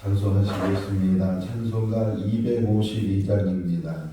찬송하시겠습니다. 찬송가 252장입니다.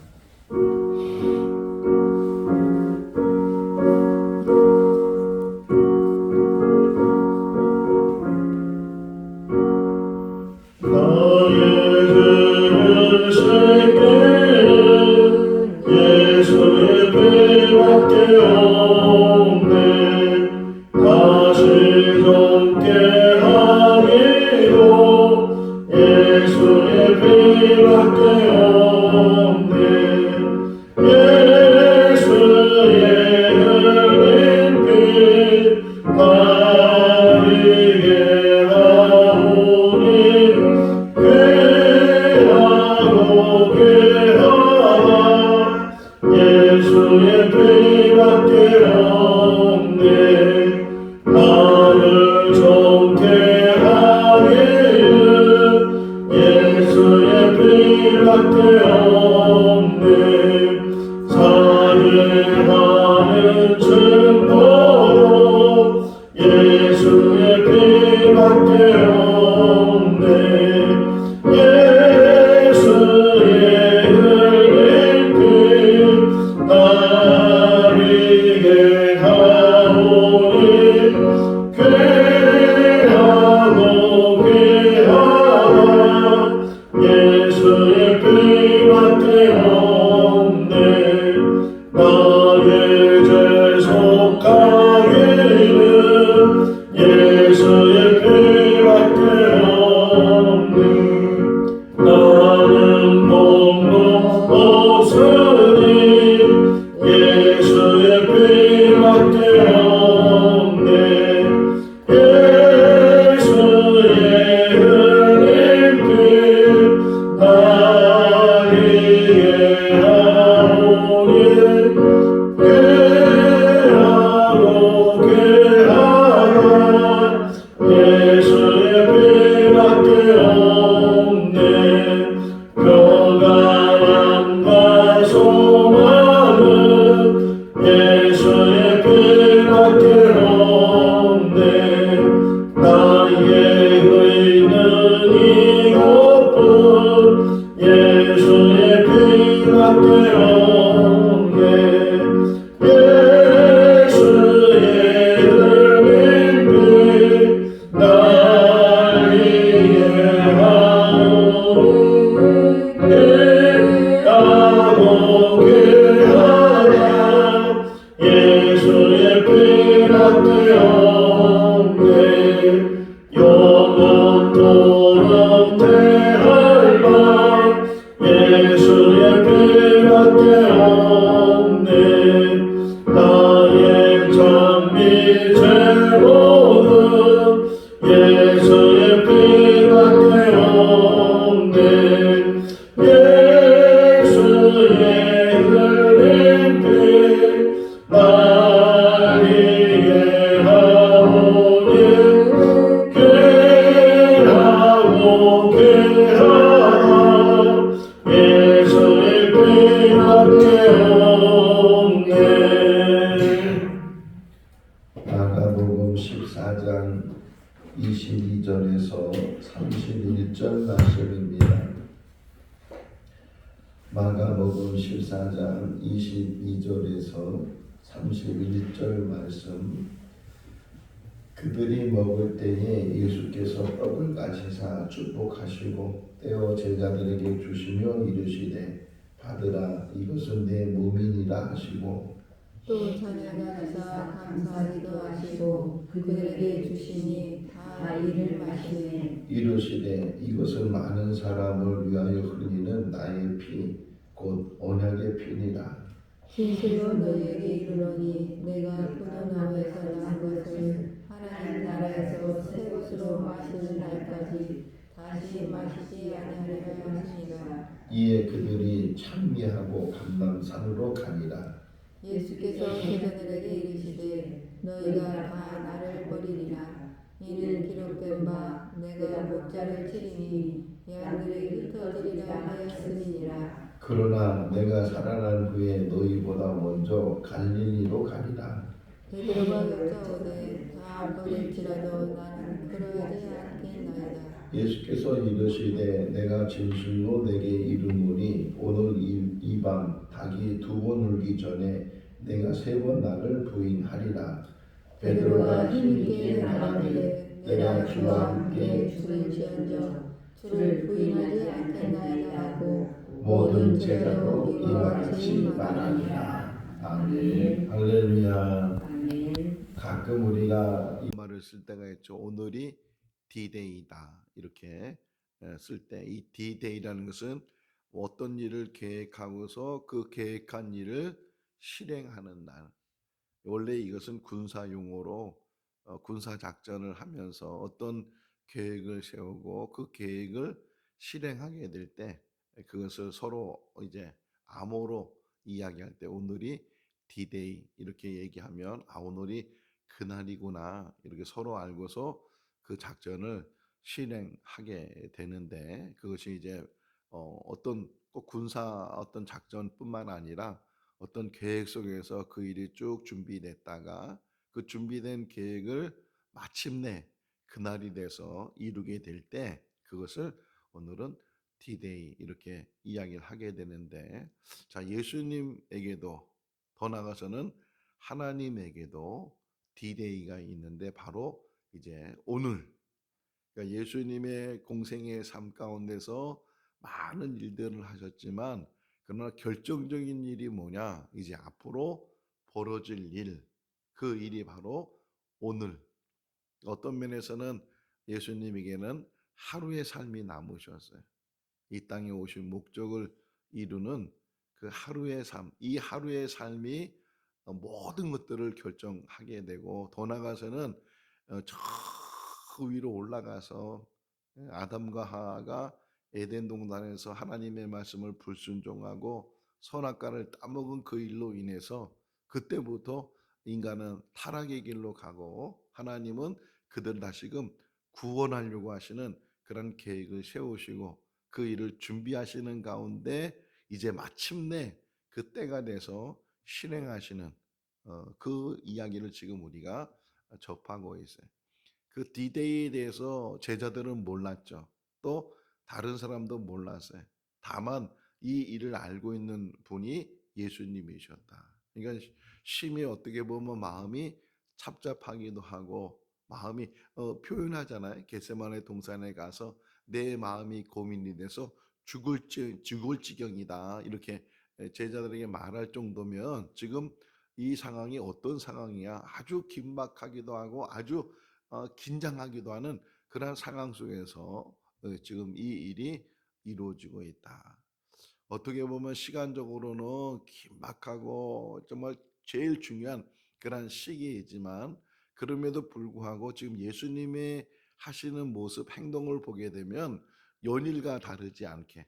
마가복음 14장 22절에서 31절 말씀입니다. 마가복음 14장 22절에서 31절 말씀. 그들이 먹을 때에 예수께서 떡을 가지사 축복하시고 떼어 제자들에게 주시며 이르시되 받으라, 이것은 내 몸이니라 하시고 또 저녁에서 감사기도 하시고 그들에게 주시니 다 이를 마시매 이르시되 이것은 많은 사람을 위하여 흘리는 나의 피 곧 언약의 피니라. 진실로 너희에게 이르노니 내가 푸른 나무에서 난 것을 하나님 나라에서 새 것으로 마시는 날까지 다시 마시지 아니하리라 하시니라. 이에 그들이 찬미하고 감람산으로 가니라. 예수께서 제자들에게 이르시되 너희가 다 나를 버리리라. 이는 기록된 바 내가 목자를 치리니 양들이 흩어지리라 하였음이니라. 그러나 내가 살아난 후에 너희보다 먼저 갈릴리로 가리라. 베드로가 여짜오되 다 버릴지라도 나는 그러하지 않겠나이다. 예수께서 이르시되 내가 진실로 내게 이르노니 오늘 이 밤 닭이 두 번 울기 전에 내가 세 번 나를 부인하리라. 베드로가 힘있게 말하되 내가 주와 함께 죽을지언정 주를 부인하지 않겠나이다 하고 모든 제자도 이와 같이 말하니라. 아멘. 할렐루야. 가끔 우리가 이 말을 쓸 때가 있죠. 오늘이 D-Day다 이렇게 쓸 때 이 D-Day라는 것은 어떤 일을 계획하고서 그 계획한 일을 실행하는 날. 원래 이것은 군사 용어로 군사 작전을 하면서 어떤 계획을 세우고 그 계획을 실행하게 될 때 그것을 서로 이제 암호로 이야기할 때 오늘이 D-Day 이렇게 얘기하면 오늘이 그날이구나 이렇게 서로 알고서 그 작전을 실행하게 되는데 그것이 이제 어떤 꼭 군사 어떤 작전뿐만 아니라 어떤 계획 속에서 그 일이 쭉 준비됐다가 그 준비된 계획을 마침내 그날이 돼서 이루게 될 때 그것을 오늘은 D-Day 이렇게 이야기를 하게 되는데 자 예수님에게도 더 나아가서는 하나님에게도 D-Day가 있는데 바로 이제 오늘 그러니까 예수님의 공생의 삶 가운데서 많은 일들을 하셨지만 그러나 결정적인 일이 뭐냐? 이제 앞으로 벌어질 일, 그 일이 바로 오늘. 어떤 면에서는 예수님에게는 하루의 삶이 남으셨어요. 이 땅에 오신 목적을 이루는 그 하루의 삶, 이 하루의 삶이 모든 것들을 결정하게 되고 더 나아가서는 저 위로 올라가서 아담과 하와가 에덴 동산에서 하나님의 말씀을 불순종하고 선악과를 따먹은 그 일로 인해서 그때부터 인간은 타락의 길로 가고 하나님은 그들 다시금 구원하려고 하시는 그런 계획을 세우시고 그 일을 준비하시는 가운데 이제 마침내 그 때가 돼서 실행하시는 그 이야기를 지금 우리가 접하고 있어요. 그 D-Day에 대해서 제자들은 몰랐죠. 또 다른 사람도 몰랐어요. 다만 이 일을 알고 있는 분이 예수님이셨다. 그러니까 심히 어떻게 보면 마음이 착잡하기도 하고 마음이 표현하잖아요. 겟세마네 동산에 가서 내 마음이 고민이 돼서 죽을 지경이다. 이렇게 제자들에게 말할 정도면 지금 이 상황이 어떤 상황이야? 아주 긴박하기도 하고 아주 긴장하기도 하는 그러한 상황 속에서 지금 이 일이 이루어지고 있다. 어떻게 보면 시간적으로는 긴박하고 정말 제일 중요한 그런 시기이지만 그럼에도 불구하고 지금 예수님의 하시는 모습, 행동을 보게 되면 연일과 다르지 않게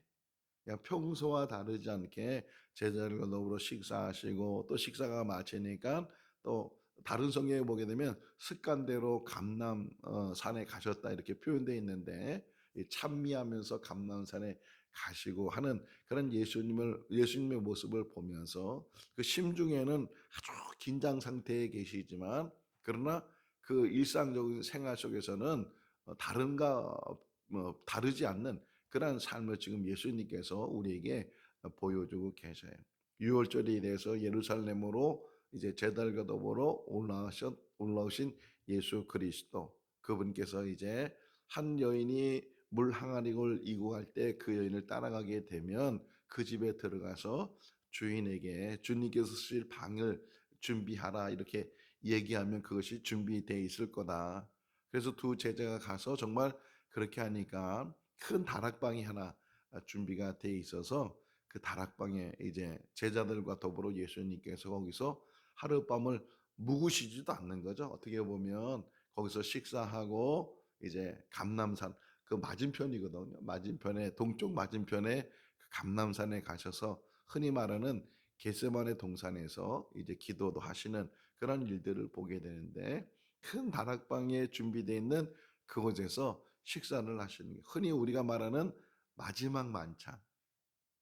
그냥 평소와 다르지 않게 제자들과 더불어 식사하시고 또 식사가 마치니까 또 다른 성경에 보게 되면 습관대로 감람 산에 가셨다 이렇게 표현되어 있는데 찬미하면서 감람산에 가시고 하는 그런 예수님의 모습을 보면서 그 심중에는 아주 긴장 상태에 계시지만 그러나 그 일상적인 생활 속에서는 다르지 않는 그러한 삶을 지금 예수님께서 우리에게 보여주고 계셔요. 유월절에 대해서 예루살렘으로 이제 제달과 더불어 올라오신 예수 그리스도 그분께서 이제 한 여인이 물 항아리를 이고 갈 때 그 여인을 따라가게 되면 그 집에 들어가서 주인에게 주님께서 쓰실 방을 준비하라 이렇게 얘기하면 그것이 준비되어 있을 거다. 그래서 두 제자가 가서 정말 그렇게 하니까 큰 다락방이 하나 준비가 돼 있어서 그 다락방에 이제 제자들과 더불어 예수님께서 거기서 하룻밤을 묵으시지도 않는 거죠. 어떻게 보면 거기서 식사하고 이제 감람산 그 맞은편이거든요. 맞은편에 동쪽 맞은편에 그 감람산에 가셔서 흔히 말하는 겟세마네 동산에서 이제 기도도 하시는 그런 일들을 보게 되는데 큰 다락방에 준비되어 있는 그곳에서 식사를 하시는 게 흔히 우리가 말하는 마지막 만찬.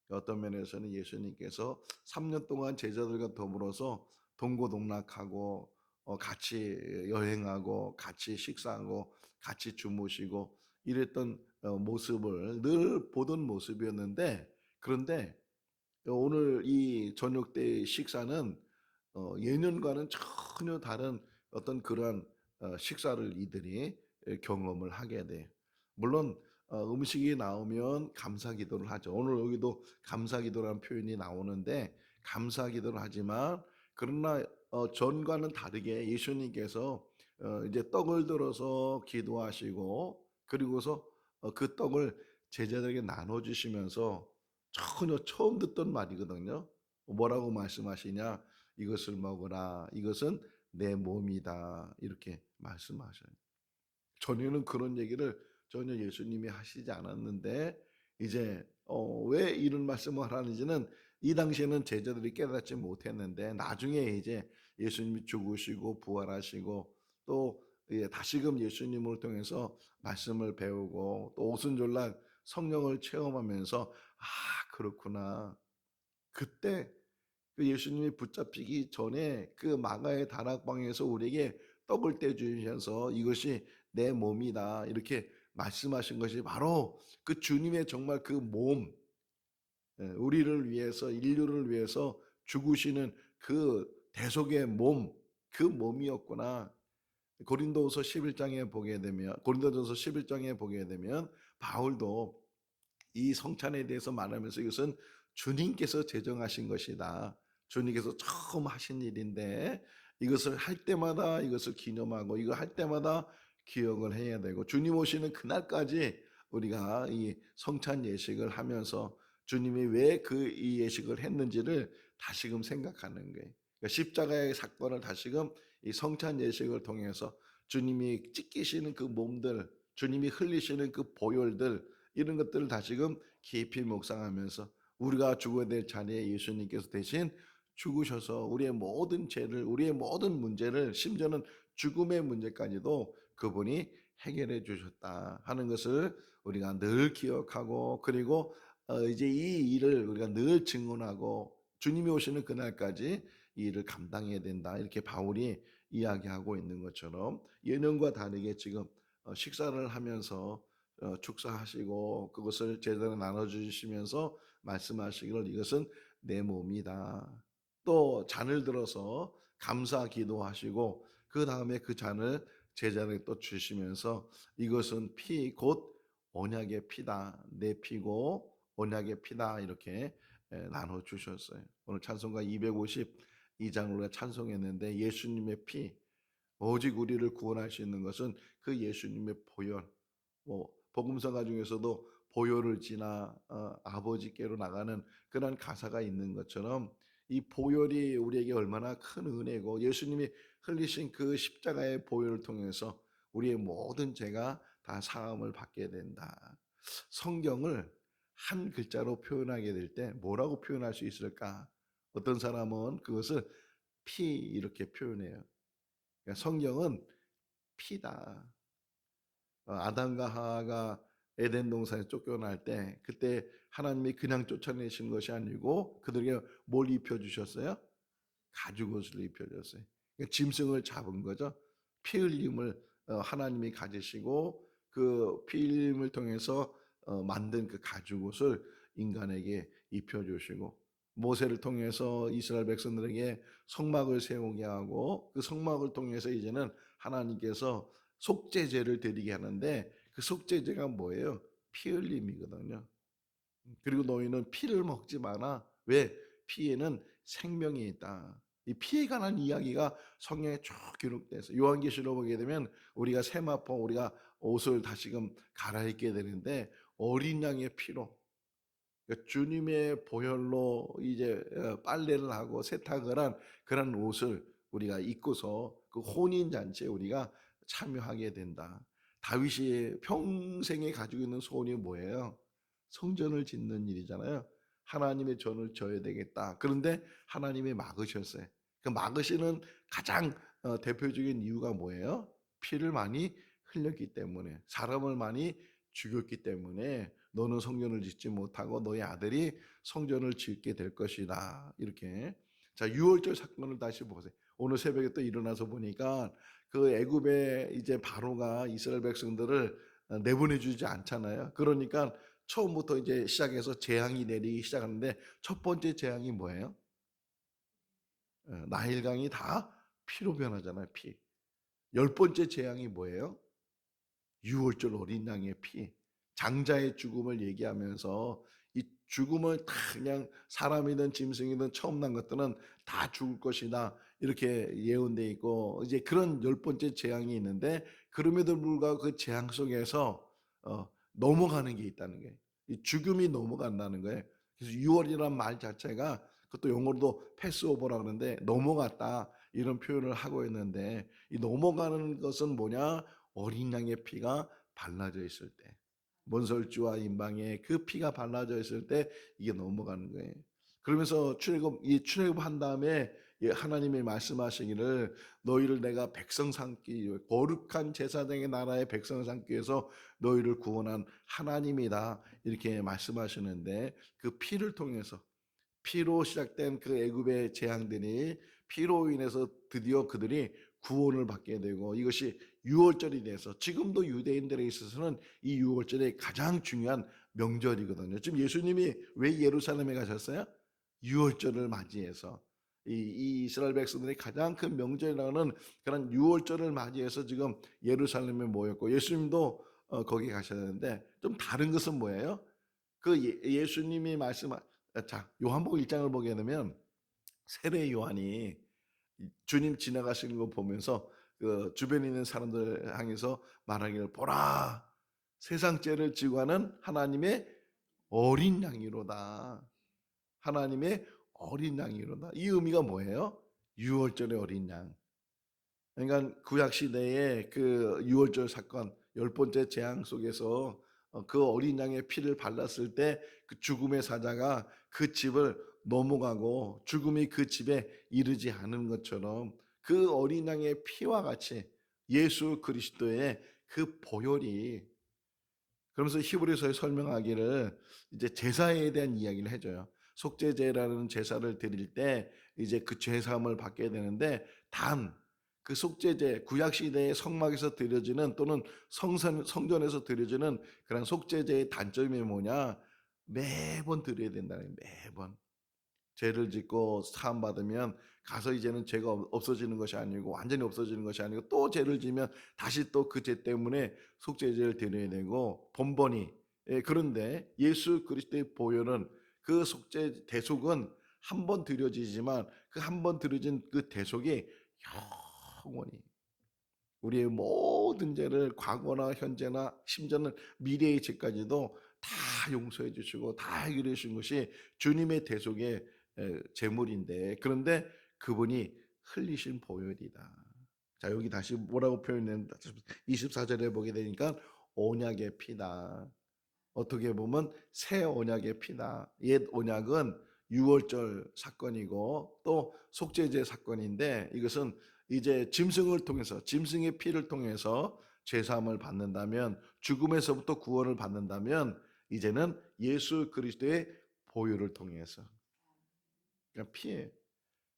어떤 면에서는 예수님께서 3년 동안 제자들과 더불어서 동고동락하고 같이 여행하고 같이 식사하고 같이 주무시고 이랬던 모습을 늘 보던 모습이었는데, 그런데 오늘 이 저녁 때 식사는 예년과는 전혀 다른 어떤 그러한 식사를 이들이 경험을 하게 돼요. 물론 음식이 나오면 감사 기도를 하죠. 오늘 여기도 감사 기도라는 표현이 나오는데, 감사 기도를 하지만 그러나 전과는 다르게 예수님께서 이제 떡을 들어서 기도하시고, 그리고서 그 떡을 제자들에게 나눠 주시면서 전혀 처음 듣던 말이거든요. 뭐라고 말씀하시냐? "이것을 먹으라. 이것은 내 몸이다." 이렇게 말씀하셔요. 전에는 그런 얘기를 전혀 예수님이 하시지 않았는데, 이제 왜 이런 말씀을 하는지는 이 당시에는 제자들이 깨닫지 못했는데, 나중에 이제 예수님이 죽으시고 부활하시고 또 다시금 예수님을 통해서 말씀을 배우고 또 오순절날 성령을 체험하면서 '아 그렇구나.' 그때 그 예수님이 붙잡히기 전에 그 마가의 다락방에서 우리에게 떡을 떼 주시면서 "이것이 내 몸이다." 이렇게 말씀하신 것이 바로 그 주님의 정말 그 몸, 우리를 위해서 인류를 위해서 죽으시는 그 대속의 몸, 그 몸이었구나. 고린도전서 11장에 보게 되면 바울도 이 성찬에 대해서 말하면서 이것은 주님께서 제정하신 것이다. 주님께서 처음 하신 일인데 이것을 할 때마다 이것을 기념하고 이거 할 때마다 기억을 해야 되고, 주님 오시는 그날까지 우리가 이 성찬 예식을 하면서 주님이 왜 이 예식을 했는지를 다시금 생각하는 거예요. 그러니까 십자가의 사건을 다시금 이 성찬 예식을 통해서 주님이 찢기시는 그 몸들, 주님이 흘리시는 그 보혈들, 이런 것들을 다시금 깊이 묵상하면서 우리가 죽어야 될 자리에 예수님께서 대신 죽으셔서 우리의 모든 죄를, 우리의 모든 문제를, 심지어는 죽음의 문제까지도 그분이 해결해 주셨다 하는 것을 우리가 늘 기억하고, 그리고 이제 이 일을 우리가 늘 증언하고 주님이 오시는 그날까지 이 일을 감당해야 된다, 이렇게 바울이 이야기하고 있는 것처럼 예년과 다르게 지금 식사를 하면서 축사하시고 그것을 제대로 나눠 주시면서 말씀하시기를 "이것은 내 몸이다." 또 잔을 들어서 감사 기도하시고 그다음에 그 잔을 제자에게 또 주시면서 "이것은 피 곧 언약의 피다. 내 피고 언약의 피다." 이렇게 나눠 주셨어요. 오늘 찬송가 252장을 우리가 찬송했는데, 예수님의 피, 오직 우리를 구원할 수 있는 것은 그 예수님의 보혈. 복음성가 중에서도 보혈을 지나 아버지께로 나가는 그런 가사가 있는 것처럼 이 보혈이 우리에게 얼마나 큰 은혜고, 예수님이 흘리신 그 십자가의 보혈을 통해서 우리의 모든 죄가 다 사함을 받게 된다. 성경을 한 글자로 표현하게 될 때 뭐라고 표현할 수 있을까? 어떤 사람은 그것을 피 이렇게 표현해요. 그러니까 성경은 피다. 아담과 하와가 에덴 동산에 쫓겨날 때 그때 하나님이 그냥 쫓아내신 것이 아니고 그들에게 뭘 입혀 주셨어요? 가죽옷을 입혀 줬어요. 그러니까 짐승을 잡은 거죠. 피 흘림을 하나님이 가지시고 그 피 흘림을 통해서 만든 그 가죽옷을 인간에게 입혀 주시고, 모세를 통해서 이스라엘 백성들에게 성막을 세우게 하고 그 성막을 통해서 이제는 하나님께서 속죄제를 드리게 하는데, 그 속죄제가 뭐예요? 피 흘림이거든요. 그리고 너희는 피를 먹지 마라. 왜? 피에는 생명이 있다. 이 피에 관한 이야기가 성경에 쭉 기록되어 있어요. 요한계시록 보게 되면 우리가 세마포, 우리가 옷을 다시금 갈아입게 되는데 어린 양의 피로, 그러니까 주님의 보혈로 이제 빨래를 하고 세탁을 한 그런 옷을 우리가 입고서 그 혼인 잔치에 우리가 참여하게 된다. 다윗이 평생에 가지고 있는 소원이 뭐예요? 성전을 짓는 일이잖아요. 하나님의 전을 져야 되겠다. 그런데 하나님이 막으셨어요. 그 막으시는 가장 대표적인 이유가 뭐예요? 피를 많이 흘렸기 때문에, 사람을 많이 죽였기 때문에 너는 성전을 짓지 못하고 너희 아들이 성전을 짓게 될 것이다. 이렇게. 자, 유월절 사건을 다시 보세요. 오늘 새벽에 또 일어나서 보니까 그 애굽의 이제 바로가 이스라엘 백성들을 내보내주지 않잖아요. 그러니까 처음부터 이제 시작해서 재앙이 내리기 시작하는데 첫 번째 재앙이 뭐예요? 나일강이 다 피로 변하잖아요. 피. 열 번째 재앙이 뭐예요? 유월절 어린 양의 피. 장자의 죽음을 얘기하면서 이 죽음을 다 그냥 사람이든 짐승이든 처음 난 것들은 다 죽을 것이다 이렇게 예언돼 있고 이제 그런 열 번째 재앙이 있는데 그럼에도 불구하고 그 재앙 속에서 넘어가는 게 있다는 거예요. 이 죽음이 넘어간다는 거예요. 그래서 6월이라는 말 자체가 그것도 영어로도 패스오버라 그러는데 넘어갔다 이런 표현을 하고 있는데 이 넘어가는 것은 뭐냐? 어린 양의 피가 발라져 있을 때 문설주와 임방에 그 피가 발라져 있을 때 이게 넘어가는 거예요. 그러면서 출애굽한 다음에 하나님이 말씀하시기를 너희를 내가 백성 삼기 위해 거룩한 제사장의 나라의 백성 삼기 위해서 너희를 구원한 하나님이다 이렇게 말씀하시는데 그 피를 통해서 피로 시작된 그 애굽의 재앙들이 피로 인해서 드디어 그들이 구원을 받게 되고 이것이 유월절이 돼서 지금도 유대인들에 있어서는 이 유월절이 가장 중요한 명절이거든요. 지금 예수님이 왜 예루살렘에 가셨어요? 유월절을 맞이해서 이 이스라엘 백성들이 가장 큰 명절이라는 그런 유월절을 맞이해서 지금 예루살렘에 모였고 예수님도 거기 가셨는데 좀 다른 것은 뭐예요? 그 예수님이 말씀한 자 요한복음 1장을 보게 되면 세례 요한이 주님 지나가시는 거 보면서 그 주변에 있는 사람들 향해서 말하기를 보라 세상 죄를 지고 하는 하나님의 어린 양이로다. 하나님의 어린 양이로다. 이 의미가 뭐예요? 유월절의 어린 양. 그러니까 구약 시대의 그 유월절 사건 열 번째 재앙 속에서 그 어린 양의 피를 발랐을 때 그 죽음의 사자가 그 집을 넘어가고 죽음이 그 집에 이르지 않은 것처럼 그 어린 양의 피와 같이 예수 그리스도의 그 보혈이 그러면서 히브리서에 설명하기를 이제 제사에 대한 이야기를 해줘요. 속죄제라는 제사를 드릴 때 이제 그 죄사함을 받게 되는데 단 그 속죄제 구약 시대의 성막에서 드려지는 또는 성전에서 드려지는 그런 속죄제의 단점이 뭐냐? 매번 드려야 된다는 거예요. 매번. 죄를 짓고 사함 받으면 가서 이제는 죄가 없어지는 것이 아니고 완전히 없어지는 것이 아니고 또 죄를 지면 다시 또 그 죄 때문에 속죄제를 드려야 되고 번번이 그런데 예수 그리스도의 보혈은 그 속죄 대속은 한 번 드려지지만 그 한 번 드려진 그 대속이 영원히 우리의 모든 죄를 과거나 현재나 심지어는 미래의 죄까지도 다 용서해 주시고 다 해결해 주신 것이 주님의 대속의 제물인데 그런데 그분이 흘리신 보혈이다. 자 여기 다시 뭐라고 표현했는데 24절에 보게 되니까 언약의 피다. 어떻게 보면 새 언약의 피다. 옛 언약은 유월절 사건이고 또 속죄제 사건인데 이것은 이제 짐승을 통해서 짐승의 피를 통해서 죄사함을 받는다면 죽음에서부터 구원을 받는다면 이제는 예수 그리스도의 보혈을 통해서 그러니까 피에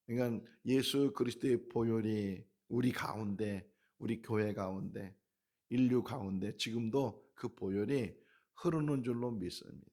그러니까 예수 그리스도의 보혈이 우리 가운데 우리 교회 가운데 인류 가운데 지금도 그 보혈이 흐르는 줄로 믿습니다.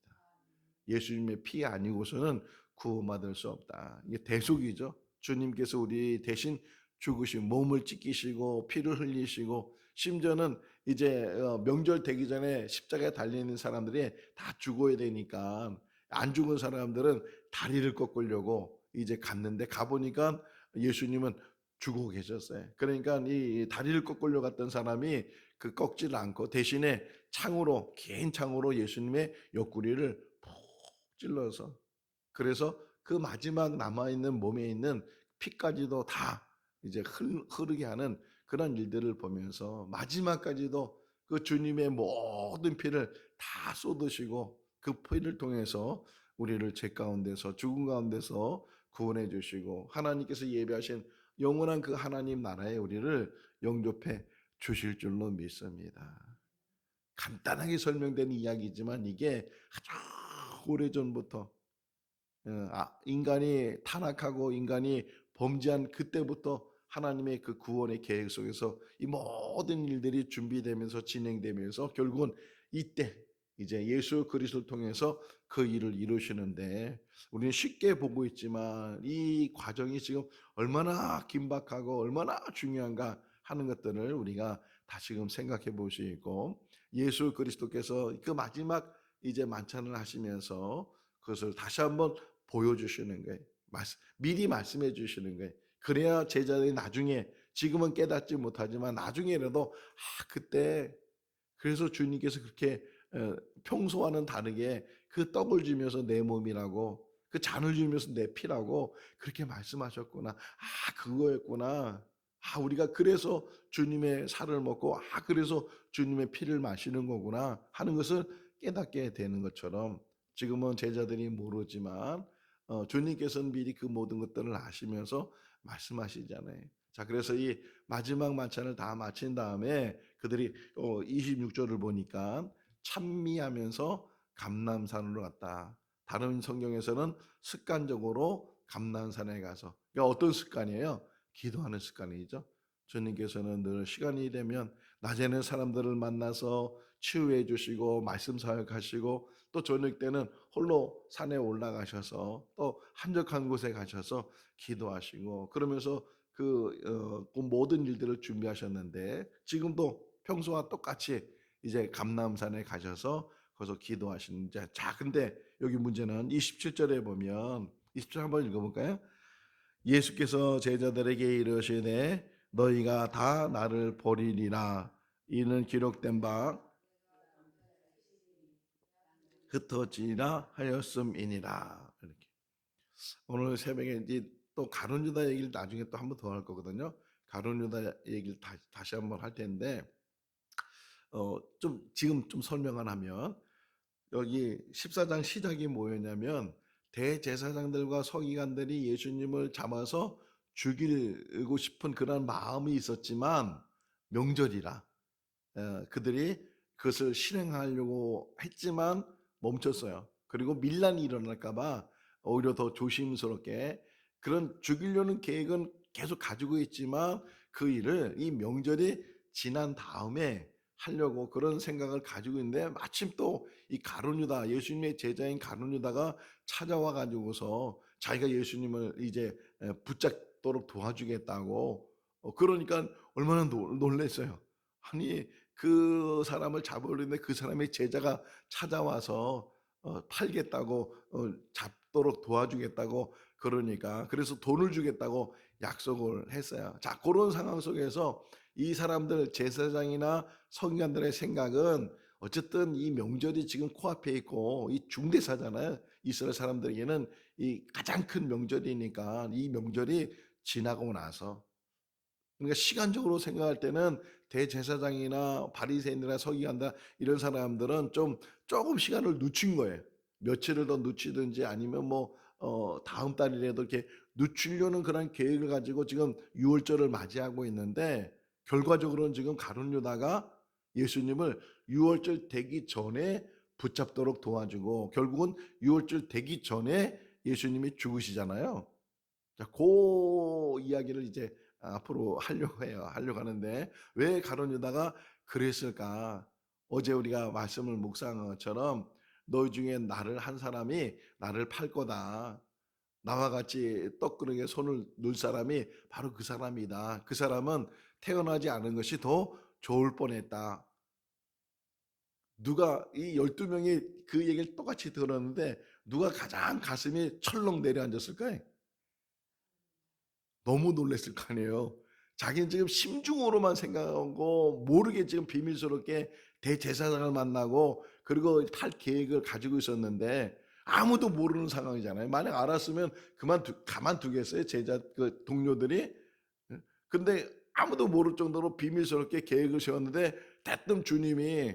예수님의 피 아니고서는 구원받을 수 없다. 이게 대속이죠. 주님께서 우리 대신 죽으시고 몸을 찢기시고 피를 흘리시고 심지어는 이제 명절 되기 전에 십자가에 달리는 사람들이 다 죽어야 되니까 안 죽은 사람들은 다리를 꺾으려고 이제 갔는데 가보니까 예수님은 죽어 계셨어요. 그러니까 이 다리를 꺾으려 갔던 사람이 그 꺾지를 않고 대신에 창으로 긴 창으로 예수님의 옆구리를 푹 찔러서 그래서 그 마지막 남아있는 몸에 있는 피까지도 다 이제 흐르게 하는 그런 일들을 보면서 마지막까지도 그 주님의 모든 피를 다 쏟으시고 그 피를 통해서 우리를 죄 가운데서 죽음 가운데서 구원해 주시고 하나님께서 예비하신 영원한 그 하나님 나라에 우리를 영접해 주실 줄로 믿습니다. 간단하게 설명된 이야기지만 이게 아주 오래전부터 인간이 타락하고 인간이 범죄한 그때부터 하나님의 그 구원의 계획 속에서 이 모든 일들이 준비되면서 진행되면서 결국은 이때 이제 예수 그리스도를 통해서 그 일을 이루시는데, 우리는 쉽게 보고 있지만 이 과정이 지금 얼마나 긴박하고 얼마나 중요한가 하는 것들을 우리가 다시금 생각해 보시고, 예수 그리스도께서 그 마지막 이제 만찬을 하시면서 그것을 다시 한번 보여주시는 거예요. 미리 말씀해 주시는 거예요. 그래야 제자들이 나중에, 지금은 깨닫지 못하지만 나중에라도 그때, 그래서 주님께서 그렇게 평소와는 다르게 그 떡을 주면서 내 몸이라고, 그 잔을 주면서 내 피라고 그렇게 말씀하셨구나. 그거였구나. 우리가 그래서 주님의 살을 먹고 그래서 주님의 피를 마시는 거구나 하는 것을 깨닫게 되는 것처럼, 지금은 제자들이 모르지만 주님께서는 미리 그 모든 것들을 아시면서 말씀하시잖아요. 자, 그래서 이 마지막 만찬을 다 마친 다음에 그들이 26절을 보니까 찬미하면서 감람산으로 갔다. 다른 성경에서는 습관적으로 감람산에 가서, 그러니까 어떤 습관이에요? 기도하는 습관이죠. 주님께서는 늘 시간이 되면 낮에는 사람들을 만나서 치유해 주시고 말씀 사역하시고, 또 저녁 때는 홀로 산에 올라가셔서 또 한적한 곳에 가셔서 기도하시고, 그러면서 그 모든 일들을 준비하셨는데, 지금도 평소와 똑같이 이제 감람산에 가셔서 거기서 기도하시는데, 자, 근데 여기 문제는 27절에 보면, 27절 한번 읽어볼까요? 예수께서 제자들에게 이르시되 너희가 다 나를 버리리라. 이는 기록된 바 흩어지라 하였음이니라. 이렇게. 오늘 새벽에 이제 또 가룟 유다 얘기를 나중에 또 한 번 더 할 거거든요. 가룟 유다 얘기를 다시 한번 할 텐데, 좀 지금 좀 설명을 하면, 여기 14장 시작이 뭐였냐면, 대제사장들과 서기관들이 예수님을 잡아서 죽이고 싶은 그런 마음이 있었지만, 명절이라 그들이 그것을 실행하려고 했지만 멈췄어요. 그리고 밀란이 일어날까 봐 오히려 더 조심스럽게, 그런 죽이려는 계획은 계속 가지고 있지만 그 일을 이 명절이 지난 다음에 하려고 그런 생각을 가지고 있는데, 마침 또 이 가룟 유다, 예수님의 제자인 가룟 유다가 찾아와 가지고서 자기가 예수님을 이제 붙잡도록 도와주겠다고, 그러니까 얼마나 놀랬어요. 아니, 그 사람을 잡으려는데 그 사람의 제자가 찾아와서 팔겠다고, 잡도록 도와주겠다고, 그러니까 그래서 돈을 주겠다고 약속을 했어요. 자, 그런 상황 속에서 이 사람들, 제사장이나 서기관들의 생각은 어쨌든 이 명절이 지금 코앞에 있고 이 중대사잖아요. 이스라엘 사람들에게는 이 가장 큰 명절이니까 이 명절이 지나고 나서, 그러니까 시간적으로 생각할 때는 대제사장이나 바리새인이나 서기관다 이런 사람들은 조금 시간을 늦춘 거예요. 며칠을 더 늦추든지 아니면 뭐 다음 달이라도 이렇게 늦추려는 그런 계획을 가지고 지금 유월절을 맞이하고 있는데, 결과적으로는 지금 가룟 유다가 예수님을 유월절 되기 전에 붙잡도록 도와주고, 결국은 유월절 되기 전에 예수님이 죽으시잖아요. 자, 그 이야기를 이제 앞으로 하려고 해요. 하려고 하는데, 왜 가룟 유다가 그랬을까? 어제 우리가 말씀을 묵상한 것처럼 너희 중에 한 사람이 나를 팔 거다. 나와 같이 떡그릇에 손을 넣을 사람이 바로 그 사람이다. 그 사람은 태어나지 않은 것이 더 좋을 뻔했다. 누가 이 12명이 그 얘기를 똑같이 들었는데 누가 가장 가슴이 철렁 내려앉았을까요? 너무 놀랬을 거 아니에요. 자기는 지금 심중으로만 생각하고 모르게 지금 비밀스럽게 대제사장을 만나고 그리고 탈 계획을 가지고 있었는데, 아무도 모르는 상황이잖아요. 만약 알았으면 가만두겠어요, 제자 그 동료들이? 근데 아무도 모를 정도로 비밀스럽게 계획을 세웠는데 대뜸 주님이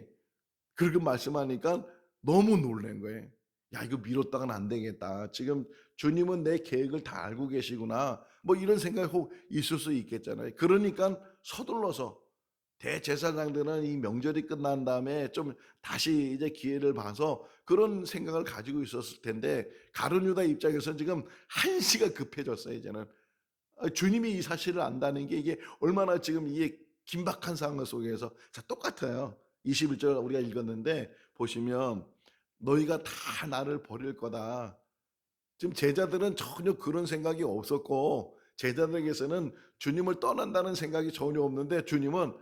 그렇게 말씀하니까 너무 놀란 거예요. 야, 이거 미뤘다가는 안 되겠다. 지금 주님은 내 계획을 다 알고 계시구나. 뭐 이런 생각이 혹 있을 수 있겠잖아요. 그러니까 서둘러서 대제사장들은 이 명절이 끝난 다음에 좀 다시 이제 기회를 봐서 그런 생각을 가지고 있었을 텐데, 가룟 유다 입장에서는 지금 한시가 급해졌어요, 이제는. 주님이 이 사실을 안다는 게 이게 얼마나 지금 이게 긴박한 상황 속에서 자 똑같아요. 21절 우리가 읽었는데 보시면 너희가 다 나를 버릴 거다. 지금 제자들은 전혀 그런 생각이 없었고 제자들에게서는 주님을 떠난다는 생각이 전혀 없는데 주님은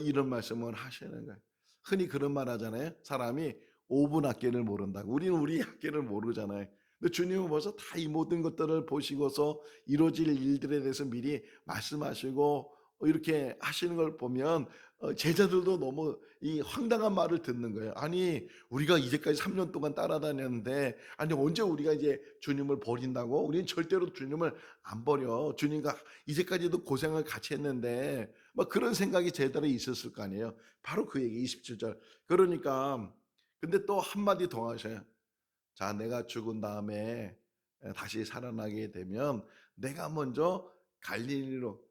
이런 말씀을 하시는 거예요. 흔히 그런 말 하잖아요. 사람이 5분 앞길을 모른다고. 우리는 우리 앞길을 모르잖아요. 근데 주님은 벌써 다 이 모든 것들을 보시고서 이루어질 일들에 대해서 미리 말씀하시고 이렇게 하시는 걸 보면 제자들도 너무 이 황당한 말을 듣는 거예요. 아니 우리가 이제까지 3년 동안 따라다녔는데 아니 언제 우리가 이제 주님을 버린다고? 우리는 절대로 주님을 안 버려. 주님과 이제까지도 고생을 같이 했는데 막 그런 생각이 제자들에 있었을 거 아니에요. 바로 그 얘기 27절. 그러니까 근데 또 한마디 더 하셔요. 자, 내가 죽은 다음에 다시 살아나게 되면 내가 먼저 갈릴리로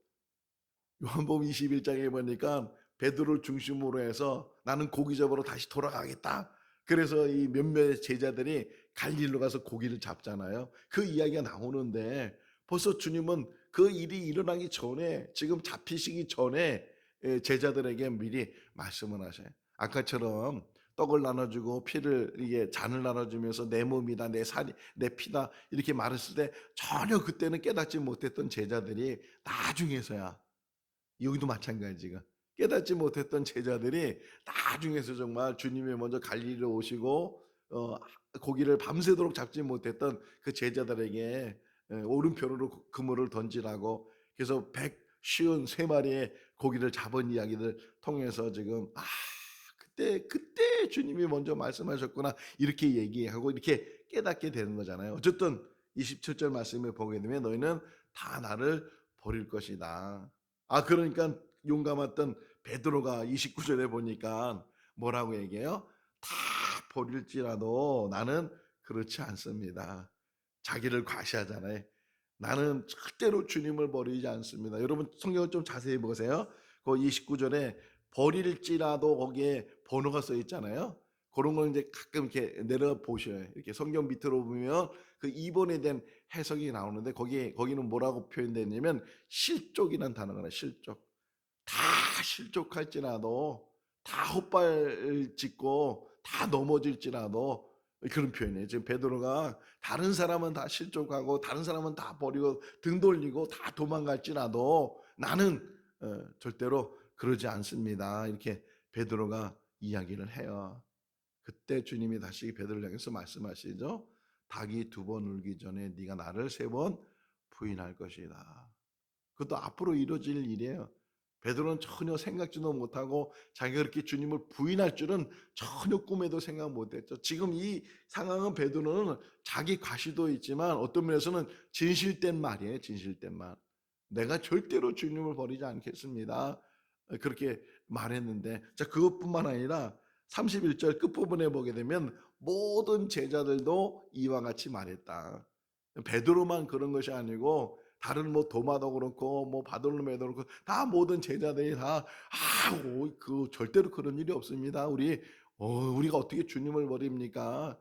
요한복음 21장에 보니까 베드로를 중심으로 해서 나는 고기 잡으러 다시 돌아가겠다. 그래서 이 몇몇 제자들이 갈릴리로 가서 고기를 잡잖아요. 그 이야기가 나오는데 벌써 주님은 그 일이 일어나기 전에 지금 잡히시기 전에 제자들에게 미리 말씀을 하셔요. 아까처럼 떡을 나눠주고 피를 이게 잔을 나눠주면서 내 몸이다 내 살이 내 피다 이렇게 말했을 때 전혀 그때는 깨닫지 못했던 제자들이 나중에서야 여기도 마찬가지가 깨닫지 못했던 제자들이 나중에서 정말 주님이 먼저 갈릴리로 오시고 고기를 밤새도록 잡지 못했던 그 제자들에게 오른편으로 그물을 던지라고 그래서 153마리의 고기를 잡은 이야기를 통해서 지금 그때 주님이 먼저 말씀하셨구나 이렇게 얘기하고 이렇게 깨닫게 되는 거잖아요. 어쨌든 27절 말씀을 보게 되면 너희는 다 나를 버릴 것이다. 그러니까 용감했던 베드로가 29절에 보니까 뭐라고 얘기해요? 다 버릴지라도 나는 그렇지 않습니다. 자기를 과시하잖아요. 나는 절대로 주님을 버리지 않습니다. 여러분 성경을 좀 자세히 보세요. 그 29절에 버릴지라도 거기에 번호가 써 있잖아요. 그런 걸 이제 가끔 이렇게 내려 보셔요. 이렇게 성경 밑으로 보면 그 2번에 대한 해석이 나오는데 거기는 뭐라고 표현되냐면 실족이라는 단어가 나와요. 실족. 다 실족할지라도 다 헛발 짚고 다 넘어질지라도 그런 표현이에요. 지금 베드로가 다른 사람은 다 실족하고 다른 사람은 다 버리고 등 돌리고 다 도망갈지라도 나는 절대로 그러지 않습니다. 이렇게 베드로가 이야기를 해요. 그때 주님이 다시 베드로를 향해서 말씀하시죠. 닭이 2번 울기 전에 네가 나를 3번 부인할 것이다. 그것도 앞으로 이루어질 일이에요. 베드로는 전혀 생각지도 못하고 자기가 그렇게 주님을 부인할 줄은 전혀 꿈에도 생각 못했죠. 지금 이 상황은 베드로는 자기 과시도 있지만 어떤 면에서는 진실된 말이에요. 진실된 말. 내가 절대로 주님을 버리지 않겠습니다. 그렇게 말했는데 자 그것뿐만 아니라 31절 끝부분에 보게 되면 모든 제자들도 이와 같이 말했다. 베드로만 그런 것이 아니고 다른 뭐 도마도 그렇고 뭐 바돌로메도 그렇고 다 모든 제자들이 그 절대로 그런 일이 없습니다. 우리가 어떻게 주님을 버립니까?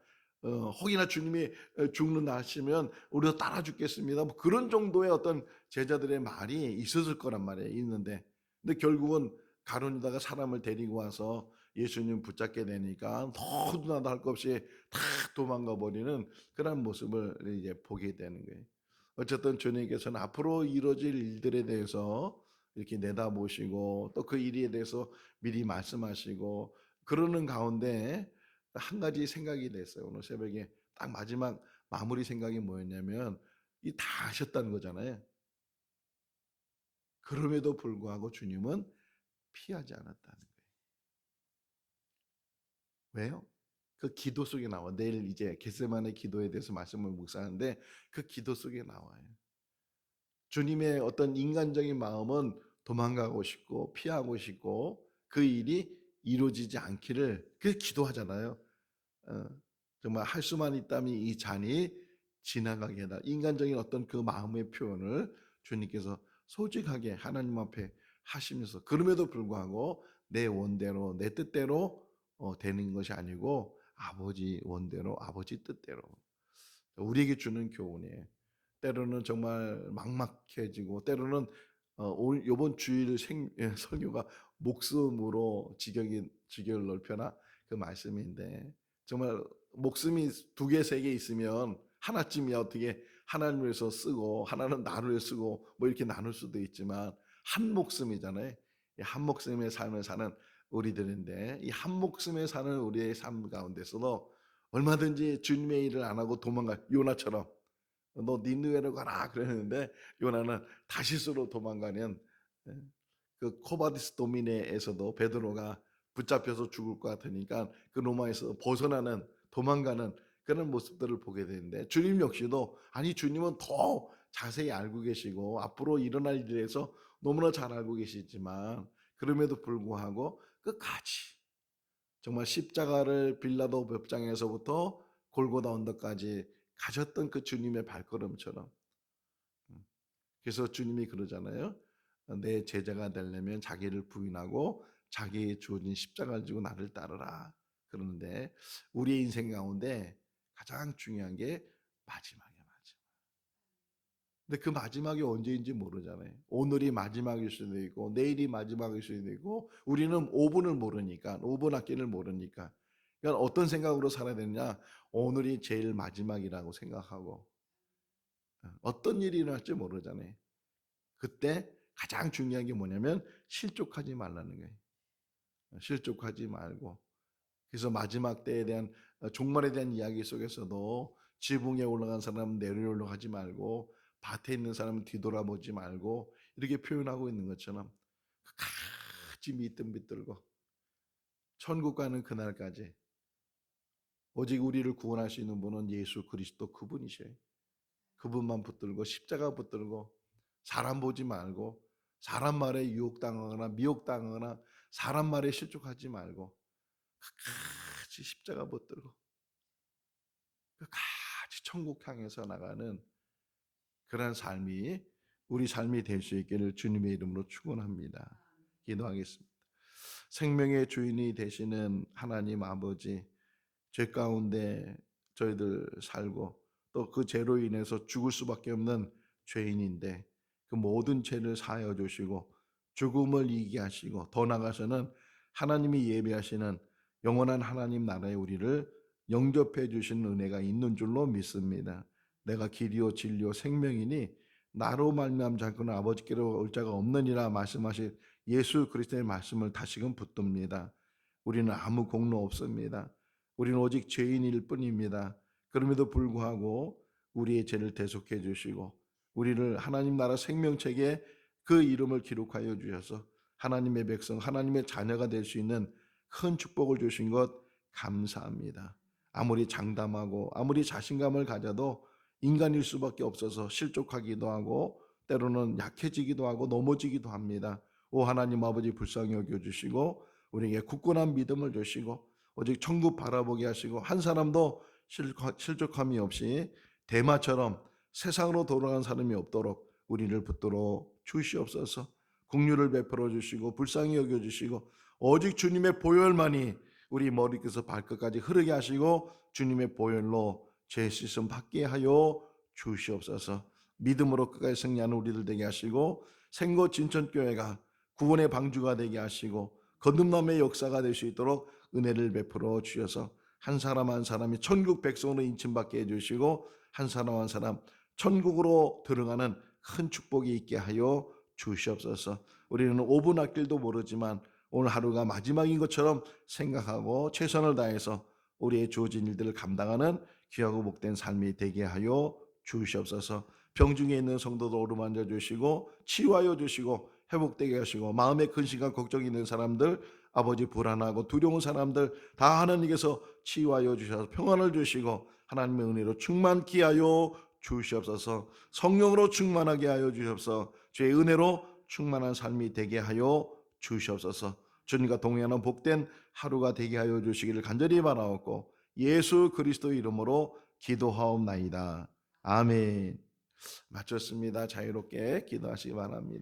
혹이나 주님이 죽는다 하시면 우리도 따라 죽겠습니다. 뭐 그런 정도의 어떤 제자들의 말이 있었을 거란 말이에요. 있는데 근데 결국은 가룟유다가 사람을 데리고 와서 예수님 붙잡게 되니까 너도 나도 할 것 없이 다 도망가 버리는 그런 모습을 이제 보게 되는 거예요. 어쨌든 주님께서는 앞으로 이루어질 일들에 대해서 이렇게 내다보시고 또 그 일에 대해서 미리 말씀하시고 그러는 가운데 한 가지 생각이 됐어요. 오늘 새벽에 딱 마지막 마무리 생각이 뭐였냐면 이 다 하셨다는 거잖아요. 그럼에도 불구하고 주님은 피하지 않았다는 거예요. 왜요? 그 기도 속에 나와. 내일 이제 겟세마네 기도에 대해서 말씀을 묵상하는데 그 기도 속에 나와요. 주님의 어떤 인간적인 마음은 도망가고 싶고 피하고 싶고 그 일이 이루어지지 않기를 그 기도하잖아요. 어, 정말 할 수만 있다면 이 잔이 지나가게 해라. 인간적인 어떤 그 마음의 표현을 주님께서 솔직하게 하나님 앞에 하시면서 그럼에도 불구하고 내 원대로 내 뜻대로 되는 것이 아니고 아버지 원대로 아버지 뜻대로 우리에게 주는 교훈이에요. 때로는 정말 막막해지고, 때로는 오늘 요번 주일 설교가 목숨으로 직역을 넓혀라 그 말씀인데, 정말 목숨이 두 개, 세 개 있으면 하나쯤이야 어떻게 하나님을 위해서 쓰고 하나는 나를 위해 쓰고 뭐 이렇게 나눌 수도 있지만, 한 목숨이잖아요. 이 한 목숨의 삶을 사는 우리들인데, 이 한 목숨에 사는 우리의 삶 가운데서도 얼마든지 주님의 일을 안 하고 도망갈, 요나처럼 너 니느웨로 가라 그랬는데 요나는 다시스로 도망가는, 그 코바디스 도미네에서도 베드로가 붙잡혀서 죽을 것 같으니까 그 로마에서 벗어나는, 도망가는 그런 모습들을 보게 되는데, 주님 역시도, 아니 주님은 더 자세히 알고 계시고 앞으로 일어날 일에 대해서 너무나 잘 알고 계시지만, 그럼에도 불구하고 끝까지 정말 십자가를 빌라도 법장에서부터 골고다 언덕까지 가셨던 그 주님의 발걸음처럼, 그래서 주님이 그러잖아요. 내 제자가 되려면 자기를 부인하고 자기의 주어진 십자가를 지고 나를 따르라. 그러는데 우리의 인생 가운데 가장 중요한 게 마지막이야, 마지막. 근데 그 마지막이 언제인지 모르잖아요. 오늘이 마지막일 수도 있고 내일이 마지막일 수도 있고, 우리는 5분을 모르니까, 5분 앞길을 모르니까. 그러니까 어떤 생각으로 살아야 되느냐? 오늘이 제일 마지막이라고 생각하고, 어떤 일이 일어날지 모르잖아요. 그때 가장 중요한 게 뭐냐면 실족하지 말라는 거예요. 실족하지 말고. 그래서 마지막 때에 대한, 종말에 대한 이야기 속에서도 지붕에 올라간 사람은 내려오려고 하지 말고 밭에 있는 사람은 뒤돌아보지 말고, 이렇게 표현하고 있는 것처럼 끝까지 믿음 붙들고 천국 가는 그날까지 오직 우리를 구원할 수 있는 분은 예수 그리스도 그분이셔요. 그분만 붙들고 십자가 붙들고, 사람 보지 말고, 사람 말에 유혹당하거나 미혹당하거나 사람 말에 실족하지 말고 끝까지 십자가 붙들고 끝까지 천국 향해서 나가는 그런 삶이 우리 삶이 될 수 있기를 주님의 이름으로 축원합니다. 기도하겠습니다. 생명의 주인이 되시는 하나님 아버지, 죄 가운데 저희들 살고 또 그 죄로 인해서 죽을 수밖에 없는 죄인인데, 그 모든 죄를 사하여 주시고 죽음을 이기게 하시고, 더 나아가서는 하나님이 예비하시는 영원한 하나님 나라에 우리를 영접해 주신 은혜가 있는 줄로 믿습니다. 내가 길이요 진리요 생명이니 나로 말미암지 않고는 아버지께로 올 자가 없느니라 말씀하신 예수 그리스도의 말씀을 다시금 붙듭니다. 우리는 아무 공로 없습니다. 우리는 오직 죄인일 뿐입니다. 그럼에도 불구하고 우리의 죄를 대속해 주시고 우리를 하나님 나라 생명책에 그 이름을 기록하여 주셔서 하나님의 백성, 하나님의 자녀가 될 수 있는 큰 축복을 주신 것 감사합니다. 아무리 장담하고 아무리 자신감을 가져도 인간일 수밖에 없어서 실족하기도 하고 때로는 약해지기도 하고 넘어지기도 합니다. 오 하나님 아버지, 불쌍히 여겨주시고 우리에게 굳건한 믿음을 주시고 오직 천국 바라보게 하시고, 한 사람도 실족함이 없이 대마처럼 세상으로 돌아간 사람이 없도록 우리를 붙들어 주시옵소서. 긍휼을 베풀어 주시고 불쌍히 여겨 주시고, 오직 주님의 보혈만이 우리 머리끝에서 발끝까지 흐르게 하시고 주님의 보혈로 죄 씻음 받게 하여 주시옵소서. 믿음으로 끝까지 승리하는 우리들 되게 하시고, 생고 진천교회가 구원의 방주가 되게 하시고 거듭남의 역사가 될 수 있도록 은혜를 베풀어 주셔서 한 사람 한 사람이 천국 백성으로 인침받게 해주시고, 한 사람 한 사람 천국으로 들어가는 큰 축복이 있게 하여 주시옵소서. 우리는 5분 앞길도 모르지만 오늘 하루가 마지막인 것처럼 생각하고 최선을 다해서 우리의 주어진 일들을 감당하는 귀하고 복된 삶이 되게 하여 주시옵소서. 병중에 있는 성도도 어루만져 주시고 치유하여 주시고 회복되게 하시고, 마음에 근심과 걱정이 있는 사람들, 아버지 불안하고 두려운 사람들 다 하나님께서 치유하여 주셔서 평안을 주시고 하나님의 은혜로 충만케 하여 주시옵소서. 성령으로 충만하게 하여 주시옵소서. 주의 은혜로 충만한 삶이 되게 하여 주시옵소서. 주님과 동행하는 복된 하루가 되게 하여 주시기를 간절히 바라옵고 예수 그리스도 이름으로 기도하옵나이다. 아멘. 마쳤습니다. 자유롭게 기도하시기 바랍니다.